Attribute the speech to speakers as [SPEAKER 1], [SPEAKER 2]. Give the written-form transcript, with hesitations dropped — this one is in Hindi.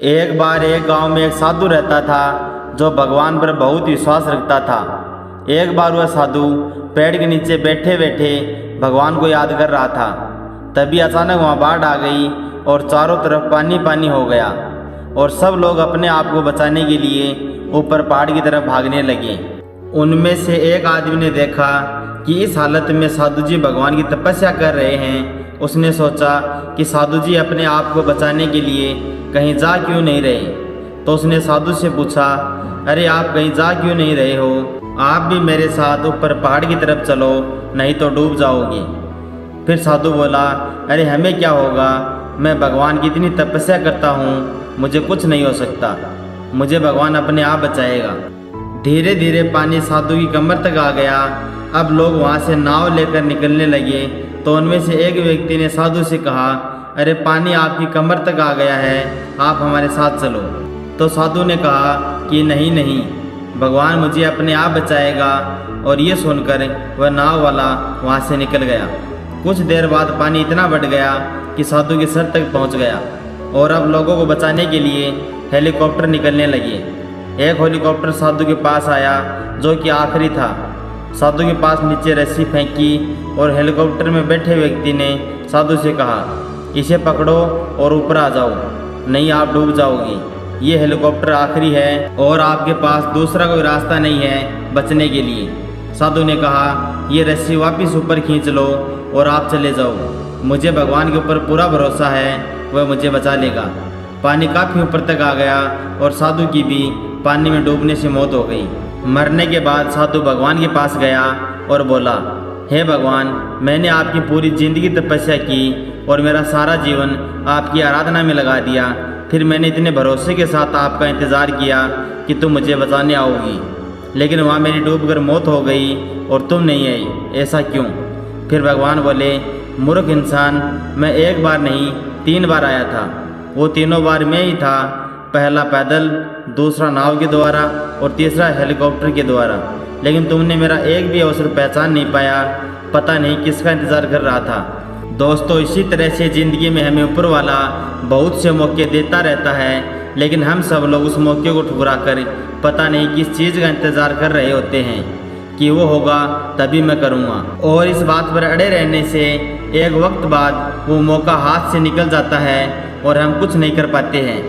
[SPEAKER 1] एक बार एक गांव में एक साधु रहता था जो भगवान पर बहुत विश्वास रखता था। एक बार वह साधु पेड़ के नीचे बैठे बैठे भगवान को याद कर रहा था। तभी अचानक वहाँ बाढ़ आ गई और चारों तरफ पानी पानी हो गया और सब लोग अपने आप को बचाने के लिए ऊपर पहाड़ की तरफ भागने लगे। उनमें से एक आदमी ने देखा कि इस हालत में साधु जी भगवान की तपस्या कर रहे हैं। उसने सोचा कि साधु जी अपने आप को बचाने के लिए कहीं जा क्यों नहीं रहे। तो उसने साधु से पूछा, अरे आप कहीं जा क्यों नहीं रहे हो? आप भी मेरे साथ ऊपर पहाड़ की तरफ चलो, नहीं तो डूब जाओगे। फिर साधु बोला, अरे हमें क्या होगा, मैं भगवान की इतनी तपस्या करता हूँ, मुझे कुछ नहीं हो सकता, मुझे भगवान अपने आप बचाएगा। धीरे धीरे पानी साधु की कमर तक आ गया। अब लोग वहाँ से नाव लेकर निकलने लगे तो उनमें से एक व्यक्ति ने साधु से कहा, अरे पानी आपकी कमर तक आ गया है, आप हमारे साथ चलो। तो साधु ने कहा कि नहीं नहीं, भगवान मुझे अपने आप बचाएगा। और ये सुनकर वह नाव वाला वहाँ से निकल गया। कुछ देर बाद पानी इतना बढ़ गया कि साधु के सर तक पहुँच गया और अब लोगों को बचाने के लिए हेलीकॉप्टर निकलने लगे। एक हेलीकॉप्टर साधु के पास आया जो कि आखिरी था। साधु के पास नीचे रस्सी फेंकी और हेलीकॉप्टर में बैठे व्यक्ति ने साधु से कहा, इसे पकड़ो और ऊपर आ जाओ, नहीं आप डूब जाओगे। ये हेलीकॉप्टर आखिरी है और आपके पास दूसरा कोई रास्ता नहीं है बचने के लिए। साधु ने कहा, ये रस्सी वापस ऊपर खींच लो और आप चले जाओ, मुझे भगवान के ऊपर पूरा भरोसा है, वह मुझे बचा लेगा। पानी काफ़ी ऊपर तक आ गया और साधु की भी पानी में डूबने से मौत हो गई। मरने के बाद साधु भगवान के पास गया और बोला, हे भगवान, मैंने आपकी पूरी ज़िंदगी तपस्या की और मेरा सारा जीवन आपकी आराधना में लगा दिया। फिर मैंने इतने भरोसे के साथ आपका इंतज़ार किया कि तुम मुझे बचाने आओगी, लेकिन वहाँ मेरी डूबकर मौत हो गई और तुम नहीं आई, ऐसा क्यों? फिर भगवान बोले, मूर्ख इंसान, मैं एक बार नहीं 3 बार आया था। वो तीनों बार मैं ही था, पहला पैदल, दूसरा नाव के द्वारा और तीसरा हेलीकॉप्टर के द्वारा, लेकिन तुमने मेरा एक भी अवसर पहचान नहीं पाया। पता नहीं किसका इंतज़ार कर रहा था। दोस्तों, इसी तरह से ज़िंदगी में हमें ऊपर वाला बहुत से मौके देता रहता है, लेकिन हम सब लोग उस मौके को ठुकरा कर पता नहीं किस चीज़ का इंतज़ार कर रहे होते हैं कि वो होगा तभी मैं करूँगा। और इस बात पर अड़े रहने से एक वक्त बाद वो मौका हाथ से निकल जाता है और हम कुछ नहीं कर पाते हैं।